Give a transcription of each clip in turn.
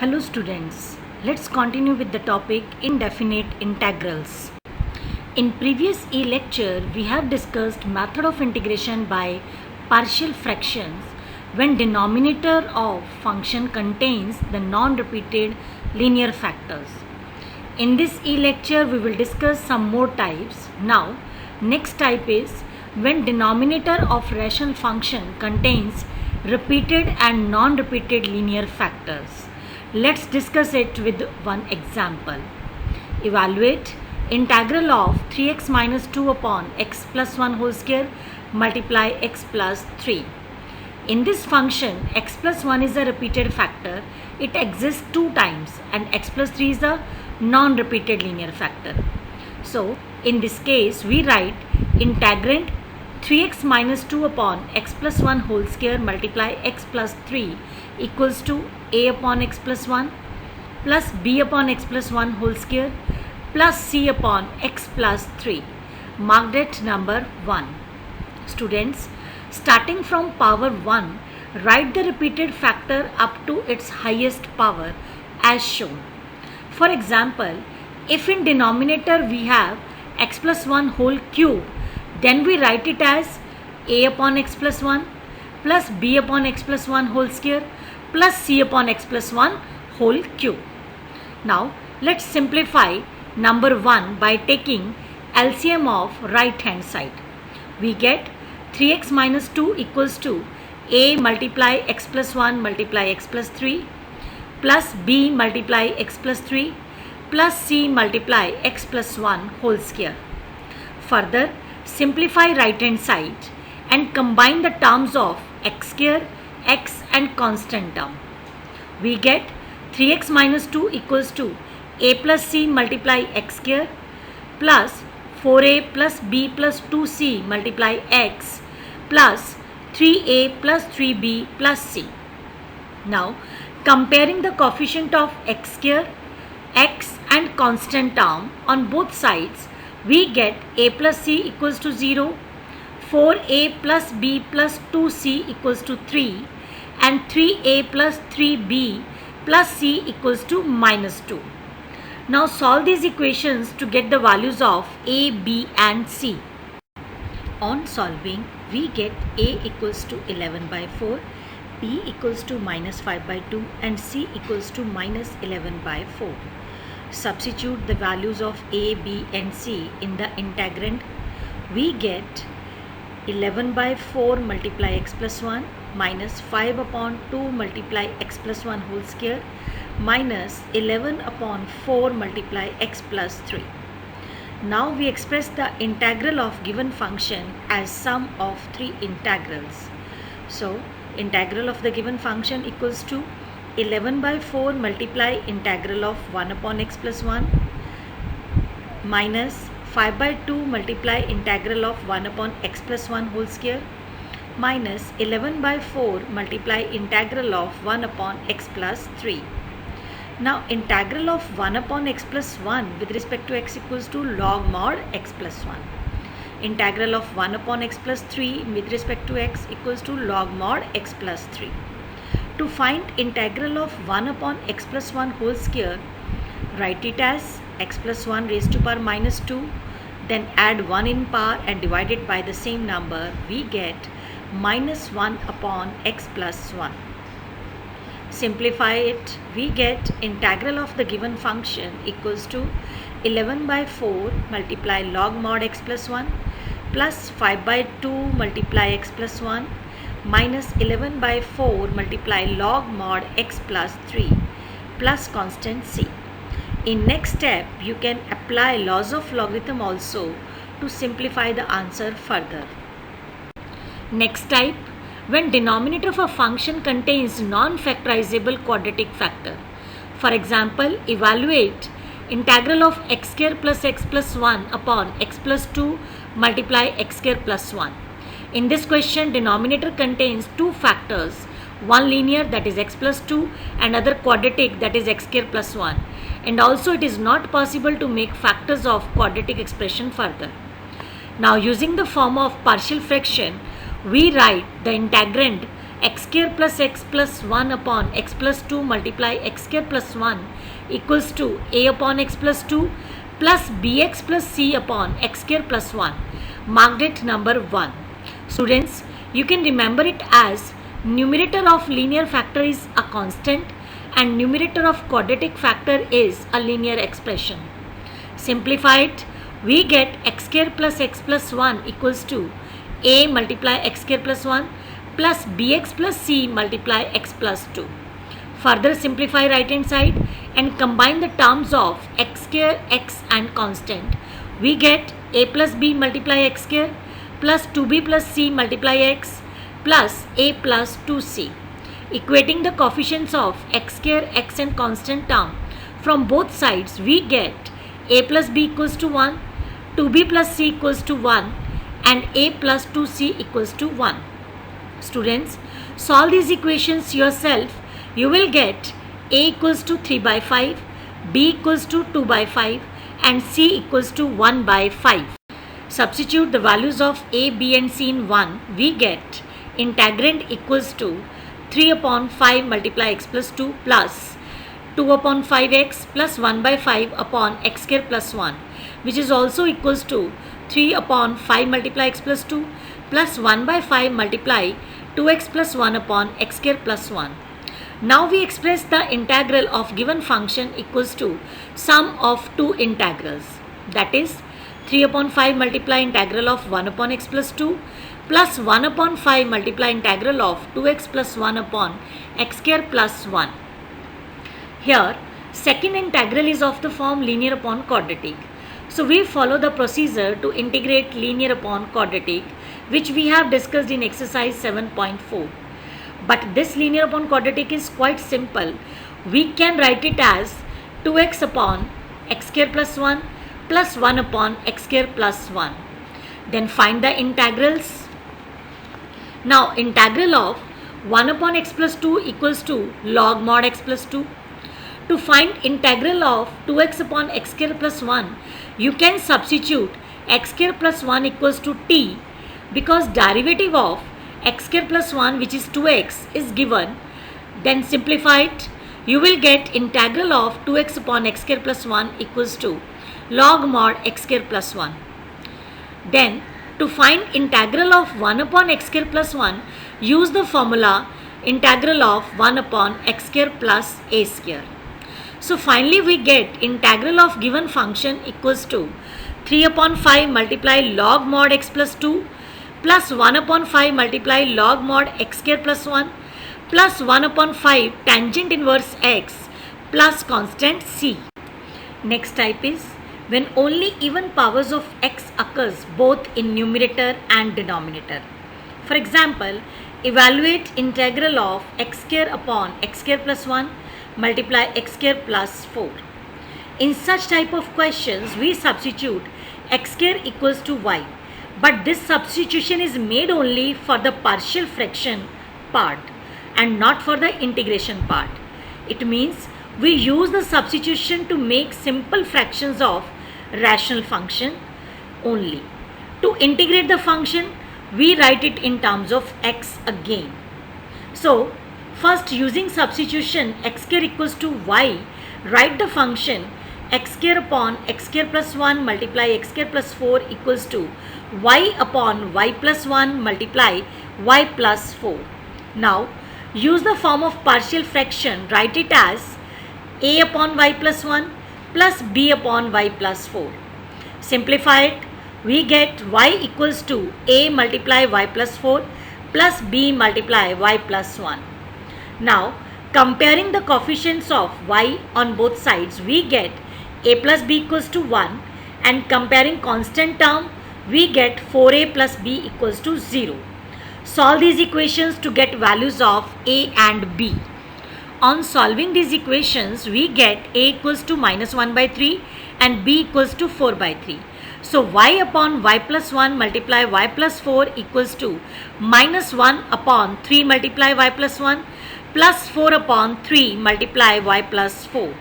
Hello students, let's continue with the topic indefinite integrals. In previous lecture, we have discussed method of integration by partial fractions when denominator of function contains the non-repeated linear factors. In this lecture, we will discuss some more types. Now, next type is when denominator of rational function contains repeated and non-repeated linear factors. Let's discuss it with one example. Evaluate integral of 3x minus 2 upon x plus 1 whole square multiply x plus 3. In this function, x plus 1 is a repeated factor. It exists 2 times and x plus 3 is a non-repeated linear factor. So, in this case, we write integrand 3x minus 2 upon x plus 1 whole square multiply x plus 3 equals to a upon x plus 1 plus b upon x plus 1 whole square plus c upon x plus 3. Marked at number 1. Students, starting from power 1, write the repeated factor up to its highest power as shown. For example, if in denominator we have x plus 1 whole cube, then we write it as a upon x plus 1 plus b upon x plus 1 whole square plus c upon x plus 1 whole cube. Now, let's simplify number 1 by taking LCM of right hand side. We get 3x minus 2 equals to a multiply x plus 1 multiply x plus 3 plus b multiply x plus 3 plus c multiply x plus 1 whole square. Further, simplify right hand side and combine the terms of x square, x and constant term. We get 3x minus 2 equals to a plus c multiply x square plus 4a plus b plus 2c multiply x plus 3a plus 3b plus c. Now, comparing the coefficient of x square, x and constant term on both sides, we get a plus c equals to 0, 4a plus b plus 2c equals to 3 and 3a plus 3b plus c equals to minus 2. Now solve these equations to get the values of a, b and c. On solving, we get a equals to 11 by 4, b equals to minus 5 by 2 and c equals to minus 11 by 4. Substitute the values of a, b and c in the integrand. We get 11 by 4 multiply x plus 1 minus 5 upon 2 multiply x plus 1 whole square minus 11 upon 4 multiply x plus 3. Now we express the integral of given function as sum of 3 integrals. So, integral of the given function equals to 11 by 4 multiply integral of 1 upon x plus 1 minus 5 by 2 multiply integral of 1 upon x plus 1 whole square minus 11 by 4 multiply integral of 1 upon x plus 3. Now integral of 1 upon x plus 1 with respect to x equals to log mod x plus 1. Integral of 1 upon x plus 3 with respect to x equals to log mod x plus 3. To find integral of 1 upon x plus 1 whole square, write it as x plus 1 raised to power minus 2, then add 1 in power and divide it by the same number, we get minus 1 upon x plus 1. Simplify it, we get integral of the given function equals to 11 by 4 multiply log mod x plus 1 plus 5 by 2 multiply x plus 1 minus 11 by 4 multiply log mod x plus 3 plus constant c. In next step, you can apply laws of logarithm also to simplify the answer further. Next type, when denominator of a function contains non-factorizable quadratic factor. For example, evaluate integral of x square plus x plus 1 upon x plus 2 multiply x square plus 1. In this question, denominator contains 2 factors, one linear that is x plus 2 and other quadratic that is x square plus 1. And also it is not possible to make factors of quadratic expression further. Now using the form of partial fraction, we write the integrand x square plus 1 upon x plus 2 multiply x square plus 1 equals to a upon x plus 2 plus bx plus c upon x square plus 1. Marked it number 1. Students, you can remember it as numerator of linear factor is a constant and numerator of quadratic factor is a linear expression. Simplify it, we get x square plus 1 equals to a multiply x square plus 1 plus bx plus c multiply x plus 2. Further simplify right hand side and combine the terms of x square, x and constant. We get a plus b multiply x square plus 2b plus c multiply x plus a plus 2c. Equating the coefficients of x square, x and constant term from both sides, we get a plus b equals to 1, 2b plus c equals to 1 and a plus 2c equals to 1. Students, solve these equations yourself. You will get a equals to 3 by 5, b equals to 2 by 5 and c equals to 1 by 5. Substitute the values of a, b and c in 1. We get integrand equals to 3 upon 5 multiply x plus 2 plus 2 upon 5x plus 1 by 5 upon x square plus 1, which is also equals to 3 upon 5 multiply x plus 2 plus 1 by 5 multiply 2x plus 1 upon x square plus 1. Now we express the integral of given function equals to sum of two integrals, that is 3 upon 5 multiply integral of 1 upon x plus 2 plus 1 upon 5 multiply integral of 2x plus 1 upon x square plus 1. Here, second integral is of the form linear upon quadratic. So we follow the procedure to integrate linear upon quadratic, which we have discussed in exercise 7.4. But this linear upon quadratic is quite simple. We can write it as 2x upon x square plus 1 plus 1 upon x square plus 1. Then find the integrals. Now integral of 1 upon x plus 2 equals to log mod x plus 2. To find integral of 2x upon x square plus 1, you can substitute x square plus 1 equals to t, because derivative of x square plus 1, which is 2x, is given. Then simplify it. You will get integral of 2x upon x square plus 1 equals to log mod x square plus 1. Then to find integral of 1 upon x square plus 1, use the formula integral of 1 upon x square plus a square. So finally we get integral of given function equals to 3 upon 5 multiply log mod x plus 2 plus 1 upon 5 multiply log mod x square plus 1 plus 1 upon 5 tangent inverse x plus constant c. Next type is when only even powers of x occurs both in numerator and denominator. For example, evaluate integral of x square upon x square plus 1 multiply x square plus 4. In such type of questions, we substitute x square equals to y. But this substitution is made only for the partial fraction part and not for the integration part. It means we use the substitution to make simple fractions of rational function only. To integrate the function, we write it in terms of x again. So, first using substitution x square equals to y, write the function x square upon x square plus 1 multiply x square plus 4 equals to y upon y plus 1 multiply y plus 4. Now use the form of partial fraction, write it as a upon y plus 1 plus b upon y plus 4. Simplify it, we get y equals to a multiply y plus 4 plus b multiply y plus 1. Now comparing the coefficients of y on both sides, we get a plus b equals to 1, and comparing constant term, we get 4a plus b equals to 0. Solve these equations to get values of a and b. On solving these equations, we get a equals to minus 1 by 3 and b equals to 4 by 3. So y upon y plus 1 multiply y plus 4 equals to minus 1 upon 3 multiply y plus 1 plus 4 upon 3 multiply y plus 4.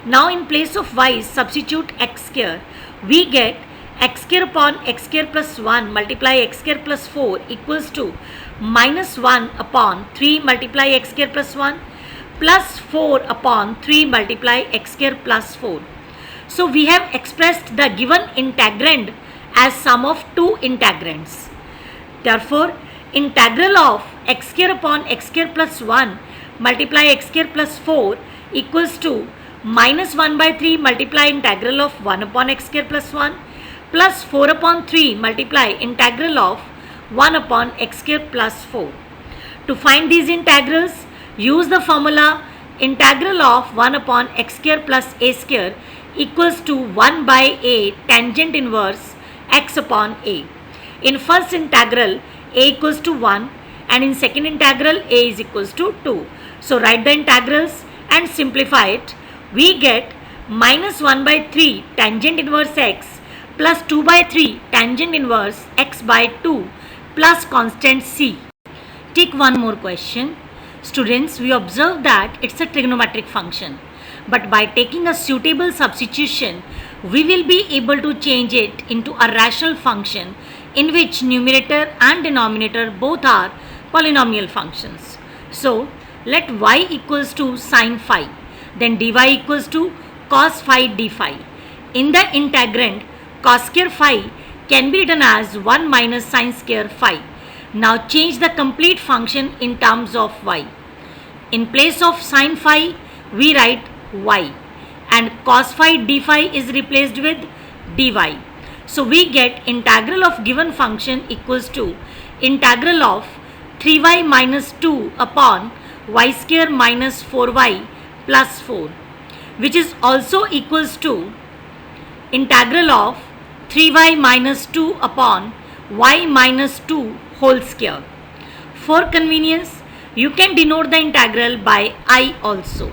Now in place of y, substitute x square. We get x square upon x square plus 1 multiply x square plus 4 equals to minus 1 upon 3 multiply x square plus 1 plus 4 upon 3 multiply x square plus 4. So we have expressed the given integrand as sum of two integrands. Therefore, integral of x square upon x square plus 1 multiply x square plus 4 equals to minus 1 by 3 multiply integral of 1 upon x square plus 1 plus 4 upon 3 multiply integral of 1 upon x square plus 4. To find these integrals, use the formula integral of 1 upon x square plus a square equals to 1 by a tangent inverse x upon a. In first integral, a equals to 1 and in second integral, a is equals to 2. So write the integrals and simplify it. We get minus 1 by 3 tangent inverse x plus 2 by 3 tangent inverse x by 2 plus constant c. Take one more question. Students, we observe that it's a trigonometric function, but by taking a suitable substitution, we will be able to change it into a rational function in which numerator and denominator both are polynomial functions. So, let y equals to sin phi, then dy equals to cos phi d phi. In the integrand, cos square phi can be written as 1 minus sin square phi. Now change the complete function in terms of y. In place of sin phi, we write y and cos phi d phi is replaced with dy. So we get integral of given function equals to integral of 3y minus 2 upon y square minus 4y plus 4, which is also equals to integral of 3y minus 2 upon y minus 2 whole square. For convenience, you can denote the integral by I also.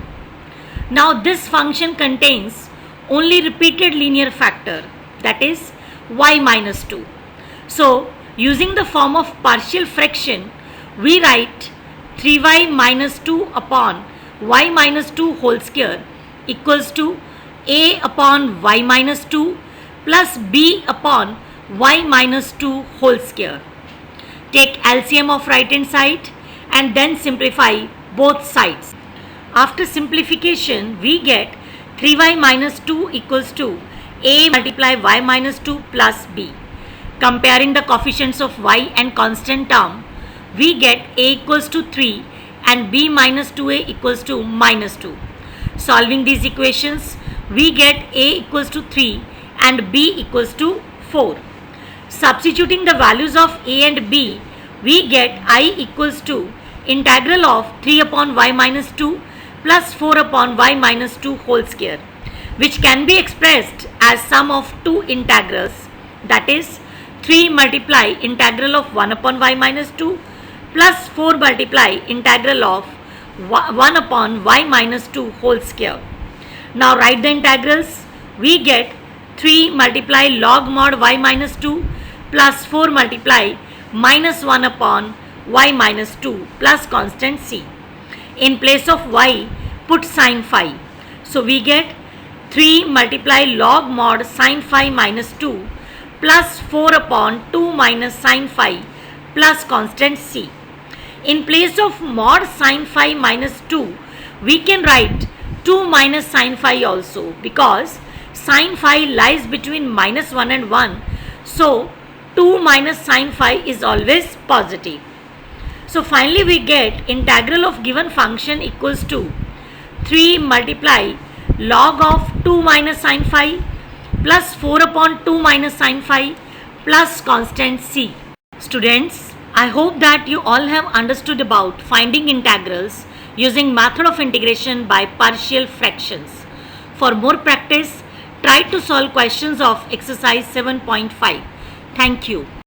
Now this function contains only repeated linear factor, that is y minus 2. So using the form of partial fraction, we write 3y minus 2 upon y minus 2 whole square equals to a upon y minus 2 plus b upon y minus 2 whole square. Take LCM of right hand side and then simplify both sides. After simplification, we get 3y minus 2 equals to a multiply y minus 2 plus b. Comparing the coefficients of y and constant term, we get a equals to 3 and b minus 2a equals to minus 2. Solving these equations, we get a equals to 3 and b equals to 4. Substituting the values of a and b, we get I equals to integral of 3 upon y minus 2 plus 4 upon y minus 2 whole square, which can be expressed as sum of two integrals, that is 3 multiply integral of 1 upon y minus 2 plus 4 multiply integral of 1 upon y minus 2 whole square. Now write the integrals. We get 3 multiply log mod y minus 2 plus 4 multiply minus 1 upon y minus 2 plus constant c. In place of y, put sin phi. So we get 3 multiply log mod sin phi minus 2 plus 4 upon 2 minus sin phi plus constant c. In place of mod sin phi minus 2, we can write 2 minus sin phi also, because sin phi lies between minus 1 and 1. So 2 minus sin phi is always positive. So finally we get integral of given function equals to 3 multiply log of 2 minus sin phi plus 4 upon 2 minus sin phi plus constant c. Students, I hope that you all have understood about finding integrals using method of integration by partial fractions. For more practice, try to solve questions of exercise 7.5. Thank you.